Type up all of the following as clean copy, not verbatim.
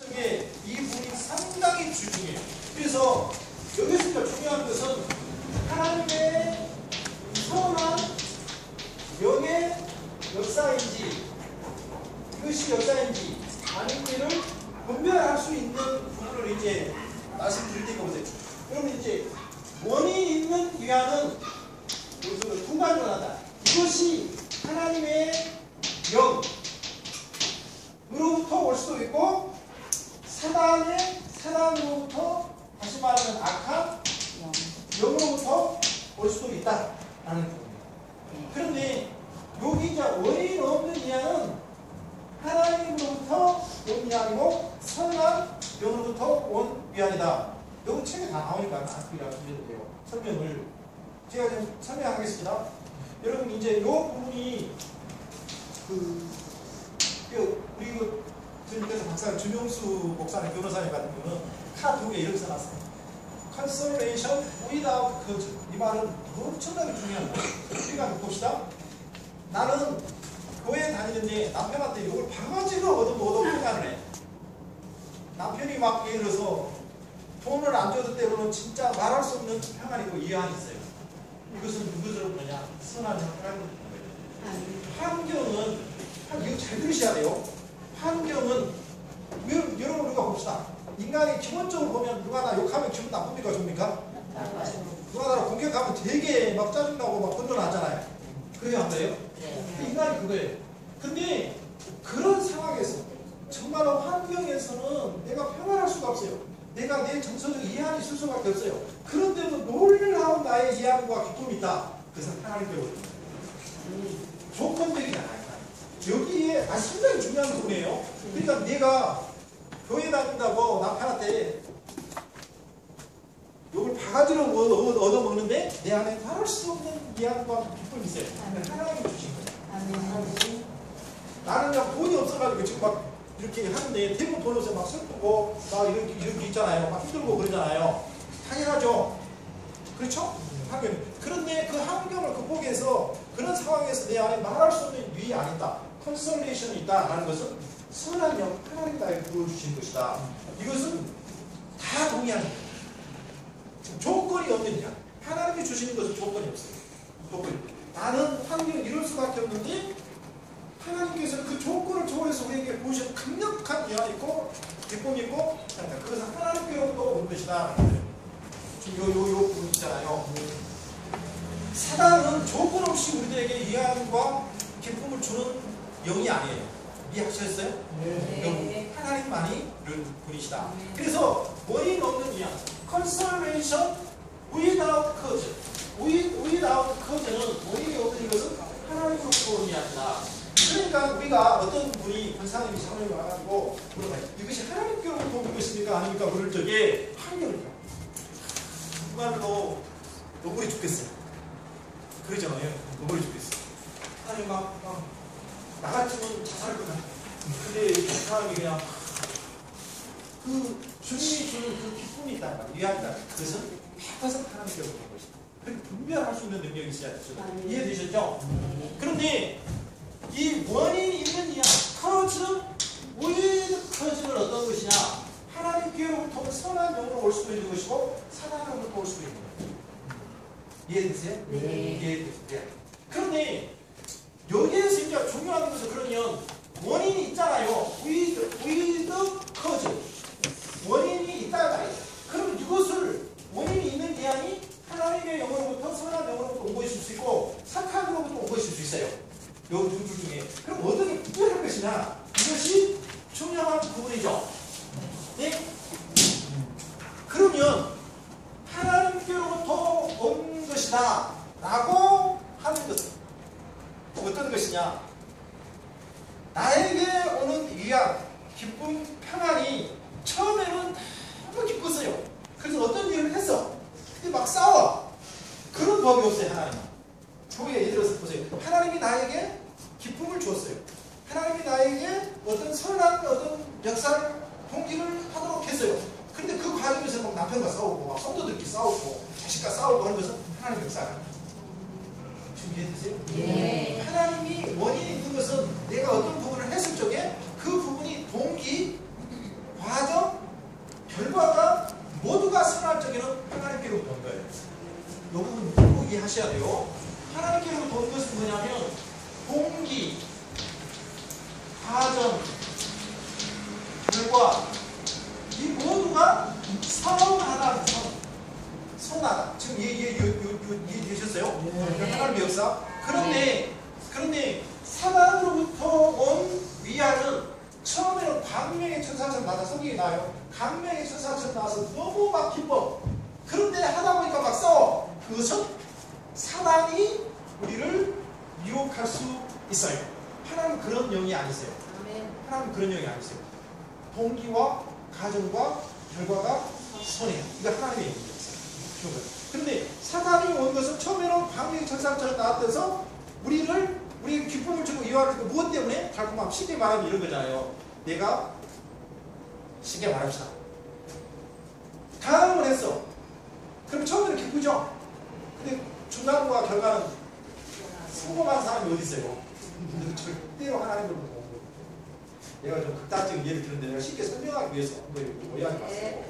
중에 이 부분이 상당히 중요해요. 그래서 여기서 중요한 것은 하나님의 선한 명의 역사인지 이것이 역사인지 아닌지를 분별할 수 있는 부분을 이제 말씀드릴 테니까 보세요. 그러면 이제 원인이 있는 위안은 여기서 두 가지로 나다. 이것이 하나님의 영으로부터 올 수도 있고 사단으로부터 다시 말하면 악한 영으로부터 올 수도 있다라는 부분입니다. 그런데 여기 이제 원인 없는 이하는 하나님으로부터 온 위안이고 선한 영으로부터 온 위안이다. 여기 책에 다 나오니까 나중에 주셔도 돼요. 설명을 제가 좀 설명하겠습니다. 여러분 이제 이 부분이 우리 주님께서 박사 주명수 목사님 변호사님 같은 경우는 카 두 개 이렇게 써놨어요. Consolation without cause. 이 말은 엄청나게 중요한 거예요. 우리가 봅시다. 나는 교회 다니는데 남편한테 이걸 바가지로 얻어 평안을 해. 남편이 막 예를 들어서 돈을 안 줘도 때로는 진짜 말할 수 없는 평안이고 이해안이 있어요. 이것은 누구처럼 뭐냐? 선한 하나님 거예요. 환경은 이거 잘 들으셔야 돼요. 환경은 여러분 우리가 봅시다. 인간이 기본적으로 보면 누가 나 욕하면 기분 나쁩니까? 좋습니까? 누가 나를 공격하면 되게 막 짜증나고 막 분노하잖아요. 그래요 안 그래요? 인간이 그거예요. 근데 그런 상황에서 정말로 환경에서는 내가 평안할 수가 없어요. 내가 내 정서적 이해안이 있을 수밖에 없어요. 그런데도 놀라운 나의 이해안과 기쁨이 있다. 그래서 하나님께로 조건적이지 않아요. 여기에 상당히 중요한 부분이에요. 그러니까 내가 교회 다닌다고 남편한테 욕을 바가지로 얻어먹는데 내 안에 말할 수 없는 이해안과 기쁨이 있어요. 하나님이 주신 거예요. 나는 그냥 돈이 없어가지고 지금 막 이렇게 하는데 대부분 돈 없어서 막 슬프고 막 이렇게 있잖아요. 막 힘들고 그러잖아요. 당연하죠. 그렇죠? 환경. 그런데 그 환경을 극복해서 그런 상황에서 내 안에 말할 수 없는 위안이 있다. 컨솔레이션이 있다라는 것은 선한 영, 하나님 나에게 부어주신 것이다. 이것은 다 동의하는 거예요. 조건이 없는 양. 하나님이 주시는 것은 조건이 없어요. 조건이. 나는 환경을 이룰 수밖에 없는데 하나님께서는 그 조건을 초월해서 우리에게 보시는 강력한 위안이 있고 기쁨이 있고 그래서 하나님께로부터 온 것이다. 지금 요 부분 있잖아요. 사단은 조건 없이 우리들에게 위안과 기쁨을 주는 영이 아니에요. 이해하셨어요? 네. 하나님만이 이런 분이시다. 그래서 원인 없는 위안, consolation without cause. without cause는 원인이 없는 이것은 하나님으로부터 온 위안이다. 그러니까 우리가 어떤 분이 권사님이 사모님이 와가지고 물어봐요. 이것이 하나님께로부터 온 것입니까? 아닙니까? 그럴 적에 환경이요. 정말로 노골이 죽겠어요. 그러잖아요. 노골이 죽겠어요. 하나님 나 같으면 자살할 것 같아. 근데 그 사람이 그냥 그 주님이 주는 그 기쁨이 있다는 말, 위안이 있다. 그것은 100% 하나님께로부터 온 것이다. 그렇게 분별할 수 있는 능력이 있어야 되죠. 이해되셨죠? 그런데 이 원인이 있는 이야 cause with cause는 어떤 것이냐? 하나님께로부터 선한 영으로 올 수도 있는 것이고 사단으로부터 올 수도 있는 거예요. 이해되세요? 네. 이해되세요? 그런데 여기에서 이제 중요한 것은 그러면 원인이 있잖아요. with cause 원인이 있다가 그럼 이것을 원인이 있는 이야기 하나님의 영으로부터 선한 영으로부터 온 것일 수 있고 사탄으로부터 온 것일 수 있어요. 요 두 줄 중에. 그럼 어떻게 구별할 것이냐? 이것이 중요한 부분이죠. 네? 그러면 하나님께로부터 온 것이다 라고 하는 것은 어떤 것이냐? 나에게 오는 위안, 기쁨, 평안이 처음에는 너무 기뻤어요. 그래서 어떤 일을 했어. 근데 막 싸워. 그런 법이 없어요. 하나님은. 교회에 예를 들어서 보세요. 하나님이 나에게 기쁨을 주었어요. 하나님이 나에게 어떤 선한 어떤 역사를 동기를 하도록 했어요. 근데 그 과정에서 막 남편과 싸우고 막 성도들끼리 싸우고 자식과 싸우고 하는 것은 하나님의 역사가 지금 이해되세요? 네. 하나님이 원인이 있는 것은 내가 어떤 부분을 했을 적에 그 부분이 동기, 과정, 결과 이 모두가 선하다. 선하다. 지금 이해되셨어요? 하나님의 역사. 그런데 사단으로부터 온 위안은 처음에는 광명의 천사처럼 나서 성경이 나와요. 광명의 천사처럼 나와서 너무 막 기뻐. 그런데 하다 보니까 막 싸워. 그것은 사단이 우리를 유혹할 수 있어요. 하나님은 그런 영이 아니세요. 하나님은 그런 영이 아니세요. 동기와 가정과 결과가 선해요. 이거 하나님의 영이에요. 그런데 사단이 온 것은 처음에는 광명의 천사처럼 나왔대서 우리에게 기쁨을 주고 이해하는 거 무엇 때문에? 달콤함. 쉽게 말하면 이런 거잖아요. 내가 쉽게 말합시다. 다음을 했어. 그럼 처음에는 기쁘죠? 근데 중간과 결과는 성공한 사람이 어디 있어요? 절대로 하나님을 보고. 내가 좀 극단적인 예를 들었는데 내가 쉽게 설명하기 위해서 오해하지 마세요.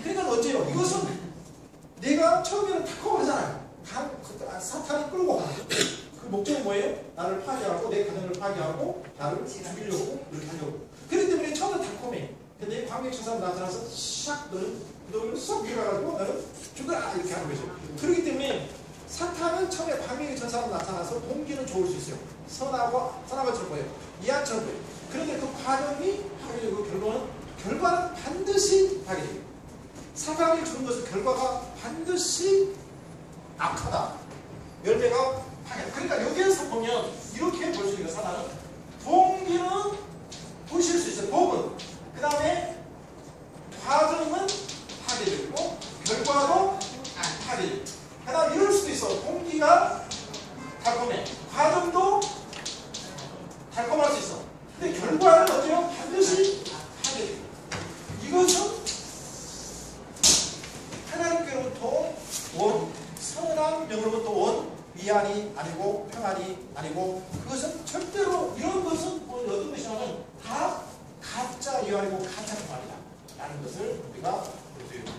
그러니까 어째요? 이것은 내가 처음에는 달콤하잖아요. 사탄이 끌고 가는 거예요. 그 목적은 뭐예요? 나를 파괴하고 내 가정을 파괴하고 나를 죽이려고 이렇게 하려고. 그렇기 때문에 처음에 달콤해. 근데 광명의 천사가 나타나서 샥 너를 쏙 밀어가지고 나를 죽어라 이렇게 하는 거죠. 그렇기 때문에 사탄은 처음에 광명의 천사가 나타나서 동기는 좋을 수 있어요. 선하고처럼 보여요. 이한처럼 보여요. 그런데 그 과정이 파괴되고 결과는 반드시 파괴돼요. 사단이 주는 것은 결과가 반드시 악하다. 열매가 파괴. 그러니까 여기에서 보면 이렇게 볼 수 있어요. 사단은 동기는 부실 수 있어요. 복은. 그 다음에 과정은 파괴되고 결과도 파괴되고. 그 다음 이럴 수도 있어. 동기가 달콤해. 과정도 달콤할 수 있어. 근데 결과는 어때요? 반드시 파괴되고. 이것은 하나님께로부터 온 선한 영으로부터 온 위안이 아니고 평안이 아니고 그것은 절대로 이런 것은 어떤 것이냐면 다 가짜 위안이고 가짜 평안이다 라는 것을 우리가 볼 수 있는데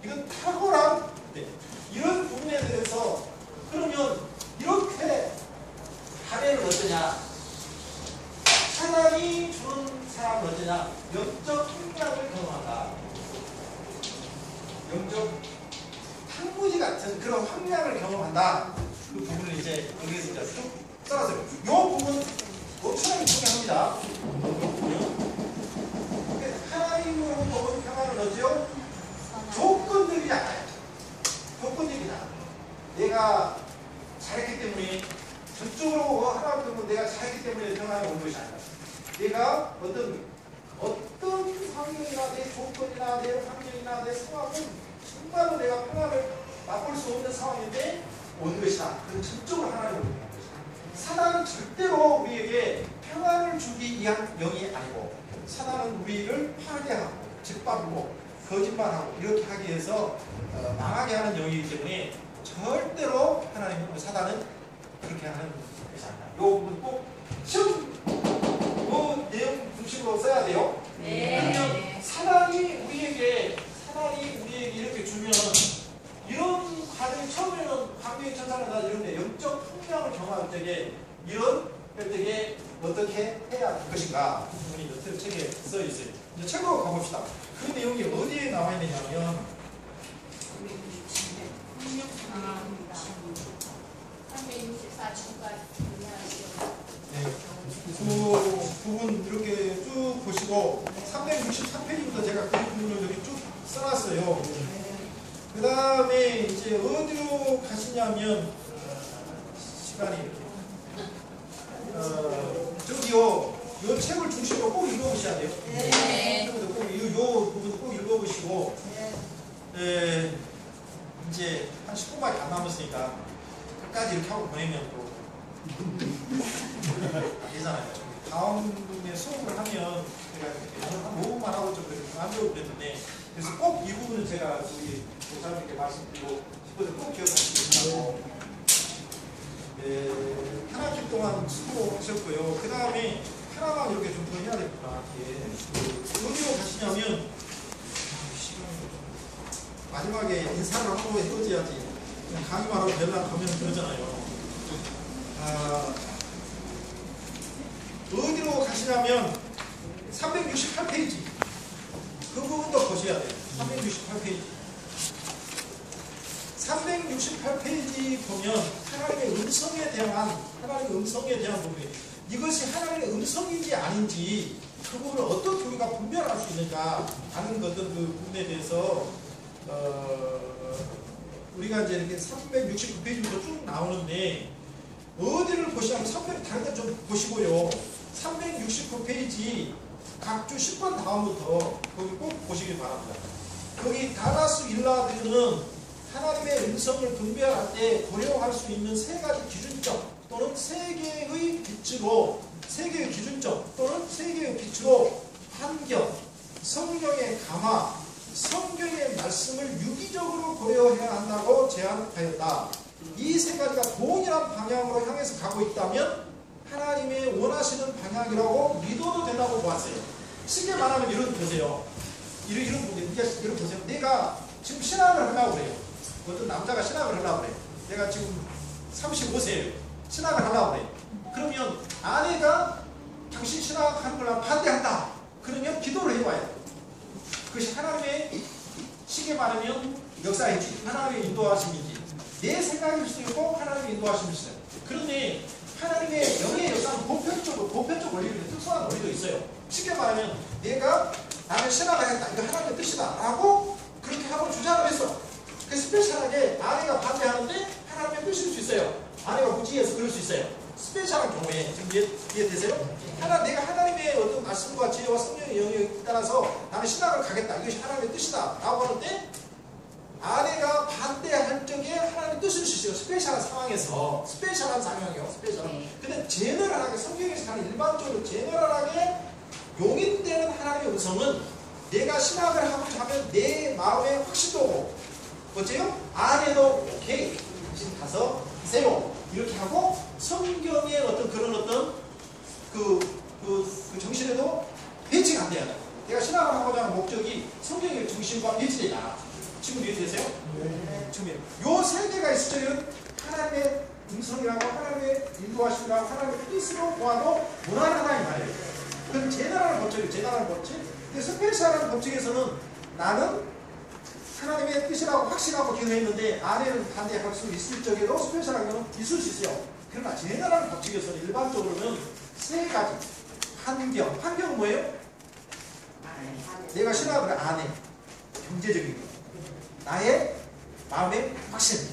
이건 탁월한 이런 부분에 대해서 그러면 이렇게 하면은 어떠냐? 하나님이 주는 사람은 어떠냐? 영적 힘량을 경험한다. 영적 황무지 같은 그런 황량을 경험한다. 그 부분을 이제 여기에서 이제 쭉 써놨어요. 이 부분 엄청나게 중요합니다. 하나님으로 보는 평안은 어디요? 조건들이 아니에요. 조건들이다. 내가 잘했기 때문에 전적으로 하나님 때문에 내가 잘했기 때문에 평안이 온 것이 아니라 내가 어떤 환경이나 내 조건이나 내 환경이나 내 상황은 정말로 내가 평안을 맛볼 수 없는 상황인데 온 것이다. 그건 전적으로 하나님을 보는 것이다. 사단은 절대로 우리에게 평안을 주기 위한 영이 아니고 사단은 우리를 파괴하고 짓밟고 거짓말하고 이렇게 하기 위해서 망하게 하는 영이기 때문에 절대로 사단은 그렇게 하는 것이 아니다. 이 부분 꼭 시험 이 내용 중심으로 써야 돼요. 그러면 사단이 우리에게 이렇게 주면 이런 과정이 처음에는 광명의 천사가 이런데 영적 풍량을 경험할 때에 이런 때에 어떻게 해야 할 것인가 부분이 책에 써 있어요. 이제 책으로 가봅시다. 그 내용이 어디에 나와 있느냐면 364층까지 그 부분 이렇게 쭉 보시고 363페이지부터 제가 그 부분을 여기 쭉 써놨어요. 그 다음에 이제 어디로 가시냐면 시간이 저기요 이 책을 중심으로 꼭 읽어보셔야 돼요. 이 부분도 꼭 읽어보시고 이제 한 10분밖에 안 남았으니까 끝까지 이렇게 하고 보내면 또 되잖아요. 다음에 수업을 하면 제가 한 5분만 하고 좀 안 배우고 그랬는데 그래서 꼭 이 부분은 제가 우리 목사님께 말씀드리고 싶어서 꼭 기억하시기 바라고 한 학기 동안 수고하셨고요. 그 다음에 하나만 이렇게 좀 더 해야 되겠다. 어디로 가시냐면 마지막에 인사를 하고 헤어져야지 그냥 강의만 하고 연락하면 그러잖아요. 어디로 가시냐면 368페이지 그 부분도 보셔야 돼요. 368페이지 368페이지 보면 하나님의 음성에 대한 부분이 이것이 하나님의 음성인지 아닌지 그 부분을 어떻게 우리가 분별할 수 있는가 하는 것들 그 부분에 대해서 우리가 이제 이렇게 369페이지부터 쭉 나오는데 어디를 보시냐면 300 다른 데 좀 보시고요. 369페이지 각주 10번 다음부터 거기 꼭 보시길 바랍니다. 거기 다나스 윌라드는 하나님의 음성을 분별할 때 고려할 수 있는 세 가지 기준점 또는 세 개의 기준점 또는 세 개의 빛으로 환경, 성경의 감화, 성경의 말씀을 유기적으로 고려해야 한다고 제안하였다. 이 세 가지가 동일한 방향으로 향해서 가고 있다면 하나님의 원하시는 방향이라고 믿어도 된다고 보았어요. 쉽게 말하면 이런 보세요. 이런 부분, 이런 보세요. 내가 지금 신학을 하려고 그래요. 어떤 남자가 신학을 하려고 그래요. 내가 지금 35세예요. 신학을 하려고 그래요. 그러면 아내가 당신 신학하는 걸 반대한다. 그러면 기도를 해봐야 돼요. 그것이 하나님의 쉽게 말하면 역사인지 하나님의 인도하심인지 내 생각일 수도 있고 하나님의 인도하심일 수도 있어요. 그런데 하나님의 영의 역사는 보편적 원리로 특수한 원리도 있어요. 쉽게 말하면 내가 나는 신학을 했다. 이거 하나님의 뜻이다. 라고 그렇게 하고 주장을 했어. 그 스페셜하게 아내가 반대하는데 하나님의 뜻일 수 있어요. 아내가 무지해서 그럴 수 있어요. 스페셜한 경우에 지금 이해되세요? 내가 하나님의 어떤 말씀과 지혜와 성령의 영역에 따라서 나는 신학을 가겠다. 이것이 하나님의 뜻이다. 라고 하는데 아내가 반대할 적에 하나님의 뜻일 수 있어요. 스페셜한 상황에서. 스페셜한 상황이요. 스페셜한. 근데 제너럴하게 성경에서 하는 일반적으로 제너럴하게 용인되는 하나님의 음성은 내가 신학을 하고자 하면 내 마음에 확신도 오고 어째요? 아내도 오케이. 지금 가서 세요. 이렇게 하고 성경의 어떤 그런 어떤 그 정신에도 배치가 안 돼야 돼. 내가 신학을 하고자 하는 목적이 성경의 중심과 배치되냐. 지금 이해되세요? 네. 지금 요 세 개가 있을 적에는 하나님의 음성이라고 하나님의 인도하심이라고 하나님의 뜻으로 보아도 무난하다 이 말이에요. 그건 제너럴한 법칙이에요. 제너럴한 법칙. 근데 스페셜한 법칙에서는 나는 하나님의 뜻이라고 확신하고 기도했는데 아내는 반대할 수 있을 적에도 스페셜한 경우는 있을 수 있어요. 그러나 제너럴한 법칙에서는 일반적으로는 세 가지. 환경은 뭐예요? 내가 신학을 안 해. 경제적인 거. 나의 마음의 확신.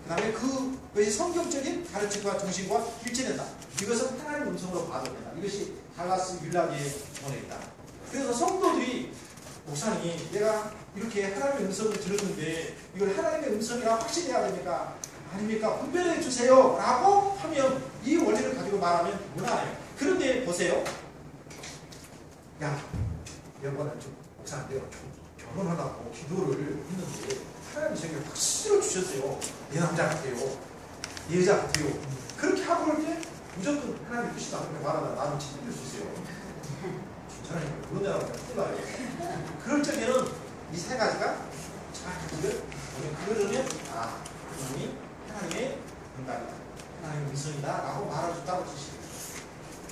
그 다음에 그것이 성경적인 가르침과 정신과 일치된다. 이것은 하나님의 음성으로 봐도 된다. 이것이 달라스 윌라드의 원리다. 그래서 성도들이 목사님 내가 이렇게 하나님의 음성을 들었는데 이걸 하나님의 음성이라 확신해야 됩니까? 아닙니까? 분별해 주세요. 라고 하면 이 원리를 가지고 말하면 무난해요. 그런데 보세요. 야, 여보는 좀 목사님 내가 결혼하라고 기도를 했는데 하나님이 저에게 확신을 주셨어요. 내 남자 같아요. 내 여자 같아요. 그렇게 하고 그럴 때 무조건 하나님의 뜻이다. 그렇게 말하다 나는 책임질 수 있어요. 저는 그런 데라고 큰일 나요. 그럴 적에는 이 세 가지가 정확하게 그러면 하나님의 응답이다. 하나님의 음성이다. 라고 말해줬다고 주시죠.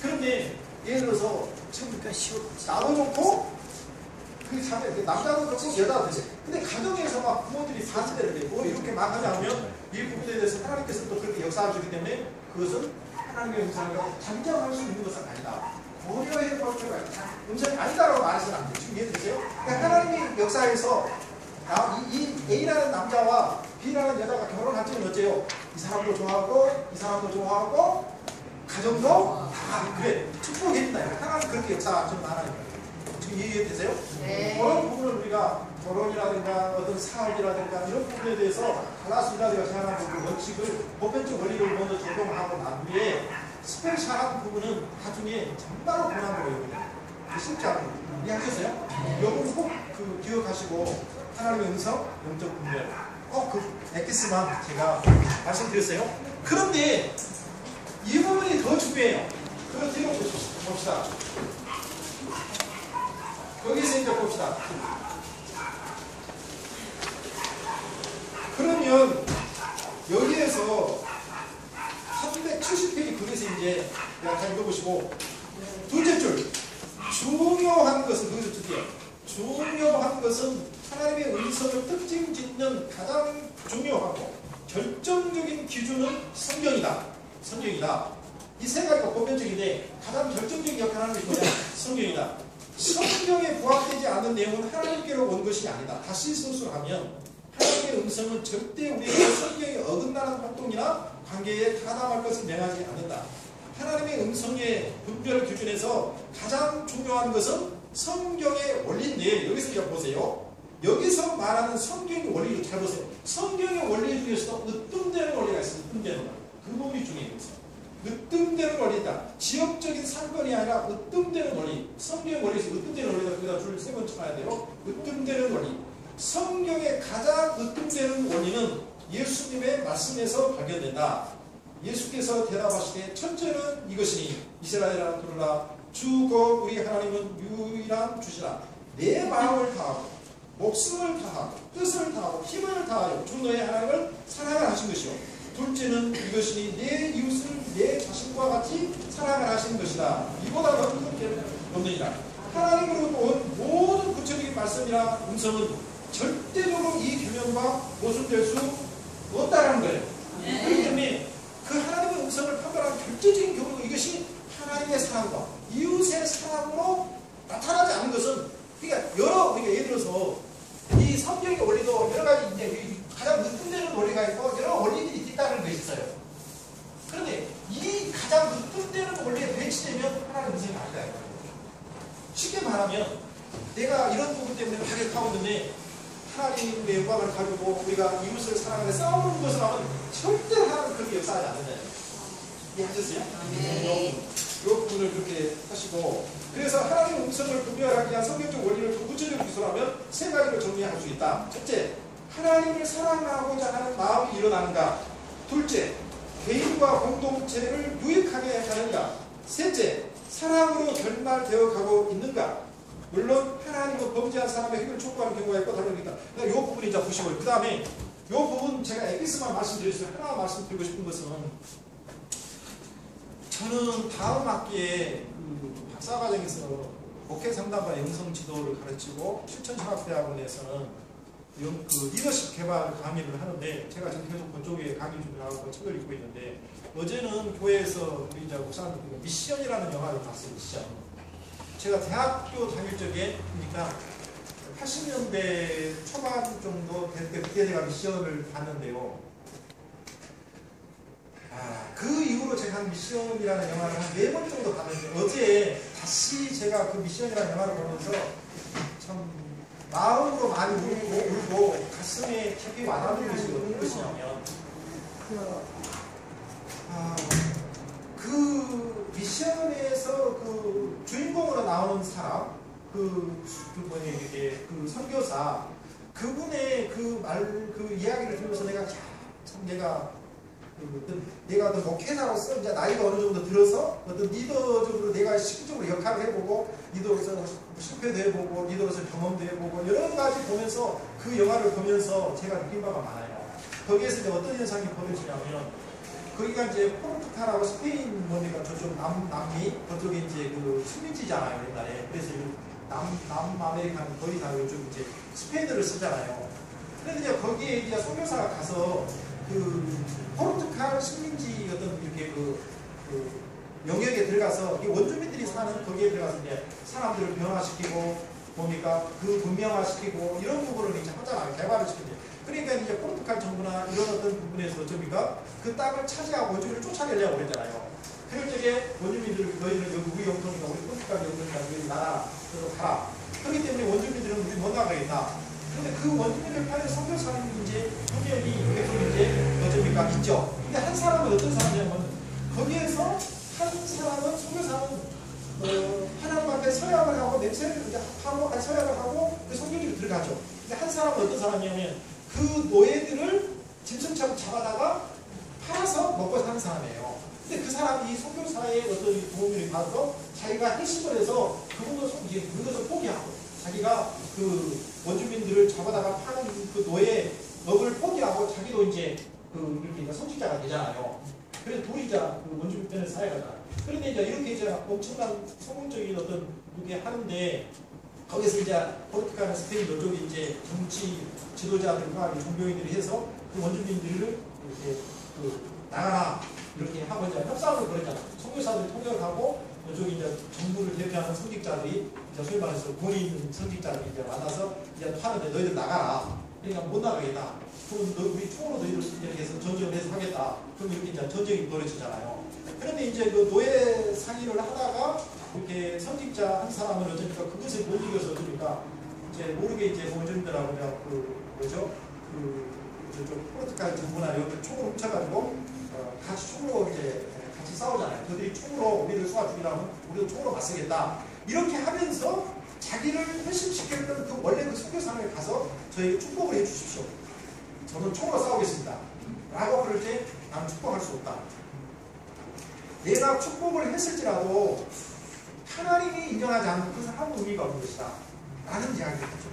그런데 예를 들어서 지금 나도 좋고 남자도 좋고 여자도 되지. 근데 가정에서 막 부모들이 반대를 해. 뭐 이렇게 막 하자면 이 부분에 대해서 하나님께서 또 그렇게 역사하시기 때문에 그것은 하나님의 음성이라고 단정할 수 있는 것은 아니다. 고려해 볼 필요가 있다. 음성이 아니다라고 말해서는 안 돼요. 지금 이해되세요? 그러니까 하나님의 역사에서 이 A라는 남자와 B라는 여자가 결혼할 때는 어째요? 이 사람도 좋아하고 이 사람도 좋아하고 가정도 다 그래 축복해준다. 하나님 그렇게 역사하시는 하나님. 지금 이해되세요? 네. 그런 부분을 우리가 결혼이라든가 어떤 사업이라든가 이런 부분에 대해서 달라스라든가 제안하는 그 원칙을 보편적 원리를 먼저 적용하고 난 후에 스페셜한 부분은 나중에 정말로 고난으로 여깁니다. 쉽지 않은 부분. 이해하셨어요? 이 부분 꼭 기억하시고 하나님의 음성, 영적 분별 꼭 그 엑기스만 제가 말씀드렸어요. 그런데 이 부분이 더 중요해요. 그걸 봅시다. 거기서 이제 봅시다. 그러면 여기에서 370페이지 거기서 이제 다 읽어보시고 둘째 줄, 중요한 것은, 거기서 드디어 중요한 것은 하나님의 음성을 특징 짓는 가장 중요하고 결정적인 기준은 성경이다. 성경이다. 이 세 가지가 보편적인데 가장 결정적인 역할을 하는 게 뭐냐? 성경이다. 성경에 부합되지 않는 내용은 하나님께로 온 것이 아니다. 다시 서술하면 하나님의 음성은 절대 우리에게 성경에 어긋나는 활동이나 관계에 타당할 것을 명하지 않는다. 하나님의 음성의 분별 기준에서 가장 중요한 것은 성경의 원리인데, 여기서 이제 보세요. 여기서 말하는 성경의 원리를 잘 보세요. 성경의 원리 중에서도 으뜸되는 원리가 있어요. 으뜸되는 원리. 그 부분이 중요해요. 으뜸되는 원리다. 지역적인 사건이 아니라 으뜸되는 원리. 성경의 원리에서 으뜸되는 원리다. 거기다 줄 세 번 쳐놔야 돼요. 으뜸되는 원리. 성경의 가장 으뜸되는 원리는 예수님의 말씀에서 발견된다. 예수께서 대답하시되 첫째는 이것이니 이스라엘아 들으라 주 곧 우리 하나님은 유일한 주시라. 내 마음을 다하고 목숨을 다하고 뜻을 다하고 힘을 다하여 주 너의 하나님을 사랑을 하신 것이요. 둘째는 이것이니 내 이웃을 내 자신과 같이 사랑을 하시는 것이다. 이보다 더 큰 계획은 없느니라. 하나님으로부터 온 모든 구체적인 말씀이나 음성은 절대적으로 이 규명과 모순될 수 없다라는 거예요. 그렇기 때문에 그 하나님의 음성을 판별하는 결정적인 경우 이것이 하나님의 사랑과 이웃의 사랑으로 나타나지 않는 것은 그러니까 예를 들어서 이 성경의 원리도 여러 가지 이제 가장 으뜸되는 원리가 있고 여러 원리들이 있다는 것이 있어요. 그런데 이 가장 으뜸되는 원리에 배치되면 하나님의 음성이 아니다. 쉽게 말하면 내가 이런 부분 때문에 타격하고 있는데 하나님의 영광을 가지고 우리가 이웃을 사랑하는 싸우는 것을 하면 절대로 하나님 그렇게 역사하지 않는다. 이해하셨어요? 이 부분을 그렇게 하시고, 그래서 하나님의 음성을 분별하기 위한 성경적 원리를 구체적으로 기술하면 세 가지로 정리할 수 있다. 첫째, 하나님을 사랑하고자 하는 마음이 일어나는가. 둘째, 개인과 공동체를 유익하게 하는가. 셋째, 사랑으로 결말되어 가고 있는가. 물론 하나님은 범죄한 사람의 힘을 촉구하는 경우가 있고 다른 경우가 있다. 이 부분이 이제 보시고요. 그 다음에 이 부분 제가 에피스만 말씀드렸어요. 하나 말씀드리고 싶은 것은 저는 다음 학기에 그 박사과정에서 목회 상담과 영성 지도를 가르치고 실천신학대학원에서는 그 리더십 개발 강의를 하는데 제가 지금 계속 그쪽에 강의 준비하고 책을 읽고 있는데 어제는 교회에서 우리 이제 목사님들 미션이라는 영화를 봤어요. 미션. 제가 대학교 다닐 적에 그러니까 80년대 초반 정도 될 때 그때 제가 미션을 봤는데요. 그 이후로 제가 한 미션이라는 영화를 한 4번 정도 봤는데 어제 다시 제가 그 미션이라는 영화를 보면서 참 마음으로 많이 울고 가슴에 깊이 와닿는 것이 어떤 것이냐면 그 미션에서 그 주인공으로 나오는 사람 그 선교사 그분의 그 이야기를 들으면서 내가 참 내가 어떤 목회자로서 이제 나이가 어느 정도 들어서 어떤 리더적으로 내가 실질적으로 역할을 해보고 리더로서 실패도 해보고 리더로서 경험도 해보고 여러 가지 보면서 그 영화를 보면서 제가 느낀 바가 많아요. 거기에서 이제 어떤 현상이 벌어지냐면 거기가 이제 포르투갈하고 스페인 뭡니까 저쪽 남미 그쪽에 이제 그 식민지잖아요 옛날에. 그래서 남아메리카는 거의 다 요즘 이제 스페인어를 쓰잖아요. 그런데 이제 거기에 이제 선교사가 가서 그 포르투갈 식민지 어떤 이렇게 그 영역에 들어가서 원주민들이 사는 거기에 들어가서 이제 사람들을 변화시키고 뭡니까 그 문명화시키고 이런 부분을 이제 하잖아요. 개발을 시키는데 그러니까 이제 포르투갈 정부나 이런 어떤 부분에서 저희가 그 땅을 차지하고 원주민을 쫓아내려고 그랬잖아요. 그럴 적에 원주민들을 너희는 여기 우리 영토니까 우리 포르투갈 영토니까 우리 나라로 가라. 그렇기 때문에 원주민들은 우리 못 나가겠다. 근데 그 원주민들 편에 선교사님이 이제 분명히 계속 이제 어쩌니까 있죠. 근데 한 사람은 어떤 사람이냐면 거기에서 한 사람은 선교사는 하나님 앞에 서약을 하고 냄새를 이제 하고 같이 서약을 하고 그 선교지로 들어가죠. 근데 한 사람은 어떤 사람이냐면 그 노예들을 짐승처럼 잡아다가 팔아서 먹고 사는 사람이에요. 근데 그 사람이 이 선교사의 어떤 도움을 받아서 자기가 회심을 해서 그것을 포기하고 자기가 그 원주민들을 잡아다가 파는 그 노예 업을 포기하고 자기도 이제 그 이렇게 선지자가 되잖아요. 그래서 둘이 이제 그 원주민 편에서 사회가잖아. 그런데 이제 이렇게 이제 엄청난 성공적인 어떤 이렇게 하는데 거기서 이제 포르투갈과 스페인 노족이 이제 정치 지도자들과 종교인들이 해서 그 원주민들을 이렇게 나가라 이렇게 하고 이제 협상을 벌였잖아. 선교사들이 통역을 하고 노족이 이제 정부를 대표하는 선직자들이 이제 소위 말해서 군인 선직자들이 이제 만나서 이제 하는데 너희들 나가라. 그러니까 못 나가겠다. 그럼 우리 총으로 너희들 이렇게 해서 전쟁을 해서 하겠다. 그럼 이렇게 이제 전쟁이 벌어지잖아요. 그런데 이제 그 노예 상의를 하다가 이렇게 선직자 한 사람은 어쩌니까 그것을 못 이겨서 어쩌니까 이제 모르게 이제 원주민들하고 그냥 저쪽 포르투갈 정부나 이렇게 총을 훔쳐가지고 같이 총으로 이제 같이 싸우잖아요. 그들이 총으로 우리를 쏘아 죽이라면 우리도 총으로 맞서겠다. 이렇게 하면서 자기를 회심시켰던 그 원래 그 선교사람에 가서 저에게 축복을 해 주십시오. 저는 총으로 싸우겠습니다. 라고 그럴 때 나는 축복할 수 없다. 내가 축복을 했을지라도 하나님이 인정하지 않는 것은 아무 의미가 없는 것이다. 라는 이야기를 하죠.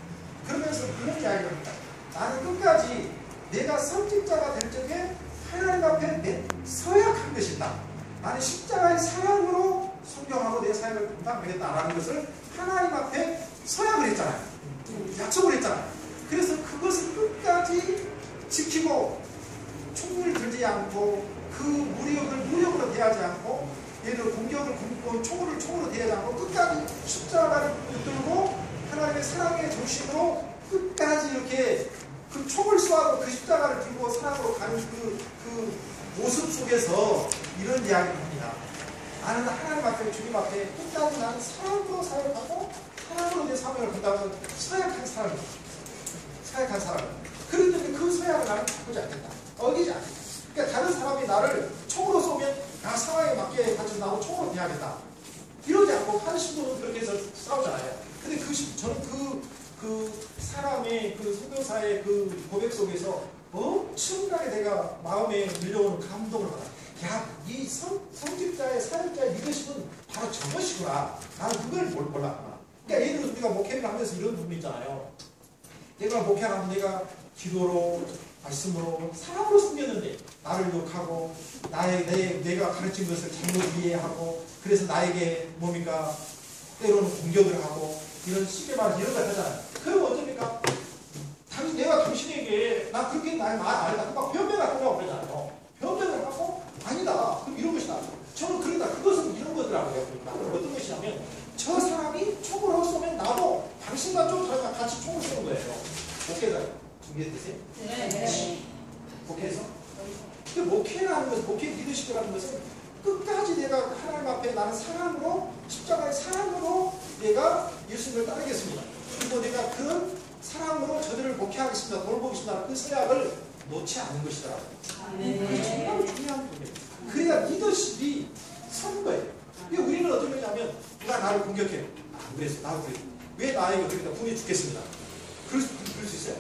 그러면서 그런 이야기를 합니다. 나는 끝까지 내가 선직자가 될 적에 하나님 앞에 서약한 것이다. 나는 십자가의 사랑으로 순종하고 내 사역을 감당하겠다라는 것을 하나님 앞에 서약을 했잖아요. 약속을 했잖아요. 그래서 그것을 끝까지 지키고 총을 들지 않고 그 무력으로 대하지 않고 얘들 공격을 총으로 대하지 않고 끝까지 십자가를 붙들고 하나님의 사랑의 정신으로 끝까지 이렇게 그 총을 쏘아도 그 십자가를 들고 사랑으로 가는 그 모습 속에서 이런 이야기를 합니다. 나는 하나님 앞에 주님 앞에 끝까지 나는 사랑으로 사역하고 사랑으로 내 사명을 감당하고 서약한 사람이다. 서약한 사람. 그렇기 때문에 그 서약을 나는 바꾸지 않겠다. 어기지 않겠다. 그러니까 다른 사람이 나를 총으로 쏘면 나 상황에 맞게 같이 나도 총으로 대하겠다. 이러지 않고 한 신도는 그렇게 해서 싸우잖아요. 근데 저는 그 사람의 그 선교사의 그 고백 속에서 엄청나게 내가 마음에 밀려오는 감동을 받아. 야, 이 성직자의 사역자의 리더십은 바로 저것이구나. 나는 그걸 몰랐구나. 그러니까 예를 들어서 우리가 목회를 하면서 이런 부분이 있잖아요. 내가 목회하면 내가 기도로 말씀으로 사람으로 숨겼는데 나를 욕하고 내가 가르친 것을 잘못 이해하고 그래서 나에게 뭡니까 때로는 공격을 하고 이런 쉽게 말해서 이런 걸 하잖아요. 그럼 어쩝니까? 내가 당신에게 나 그렇게 말 안 했다. 막 변명하려고 그러잖아요. 변명을 하고 아니다. 그럼 이런 것이다. 저는 그러다 그것은 이런 거더라고요. 그러니까 어떤 것이냐면 저 사람이 총으로 쏘면 나도 당신과 좀 같이 총을 쏘는 거예요. 목회자 준비했으세요? 네. 목회에서? 근데 목회라는 것은 목회 리더십이라는 것은 끝까지 내가 하나님 앞에 나는 사랑으로 십자가의 사랑으로 내가 예수님을 따르겠습니다. 그리고 내가 그런 사랑으로 저들을 목회하겠습니다. 돌보겠습니다. 그 서약을 놓지 않는 것이더라고요. 그게 정말 중요한 부분이에요. 그래야 리더십이 선 거예요. 그러니까 우리는 어떤 거냐면 누가 나를 공격해. 안 그랬어. 나도 그래. 왜 나에게 그러니까 분이 죽겠습니다. 그럴 수 있어요.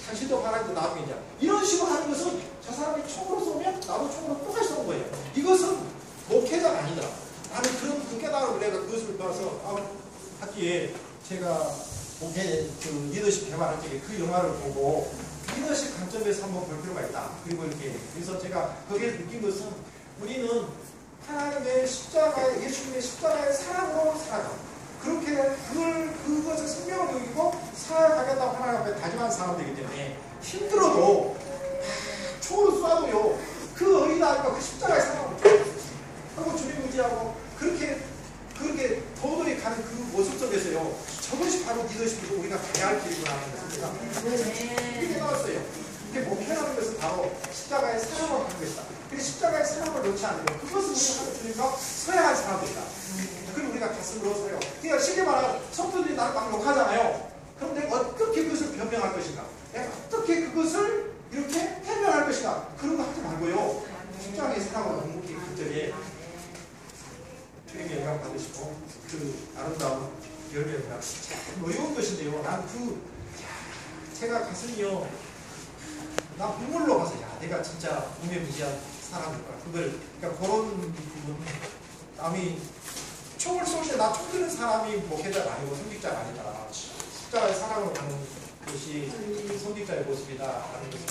당신도 바라기도 나도 이제 이런 식으로 하는 것은 저 사람이 총으로 쏘면 나도 총으로 똑같이 쏘는 거예요. 이것은 목회자가 아니다. 나는 그런 그 깨달음을 내가 그것을 배워서 학기에 제가 목회 그 리더십 개발할 적에 그 영화를 보고 리더십 관점에서 한번 볼 필요가 있다. 그리고 이렇게 그래서 제가 거기에 느낀 것은 우리는 하나님의 십자가의 예수님의 십자가의 사랑으로 살아가. 그렇게 그것을 생명을 여기고 살아가겠다고 하나님 앞에 다짐한 사람들이기 때문에 힘들어도 총으로 쏴도요 그 어린 아이가 그 십자가의 사랑을 하고 주님 의지하고 그렇게 도도히 가는 그 모습 속에서요 저것이 바로 리더십이고 우리가 가야 할 길이구나 하는 것을 제가 이렇게 나왔어요. 이게 목회라는 것은 바로 십자가의 사랑을 하는 것이다. 그래서 십자가의 사랑을 놓지 않는 것 그것은 우리가 주님과 서야할 사람들이다. 그걸 우리가 가슴으로 서요. 그러니까 쉽게 말하면 성도들이 나를 막 욕하잖아요. 그럼 내가 어떻게 그것을 변명할 것인가? 내가 어떻게 그것을 이렇게 해명할 것인가? 그런 거 하지 말고요. 십자가의 사랑을 묵묵히 그쪽에 주님의 영광 받으시고 그 아름다운 열매가 참 어려운 것인데요. 난 제가 가슴이요. 난 눈물로 가서 야 내가 진짜 무명무지한 사람일까. 그러니까 그런 부분 남이 총을 쏠 때 나 총 드는 사람이 목회자가 아니고 선직자가 아니다. 십자가의 사랑으로 가는 것이 선직자의 모습이다. 라는 것을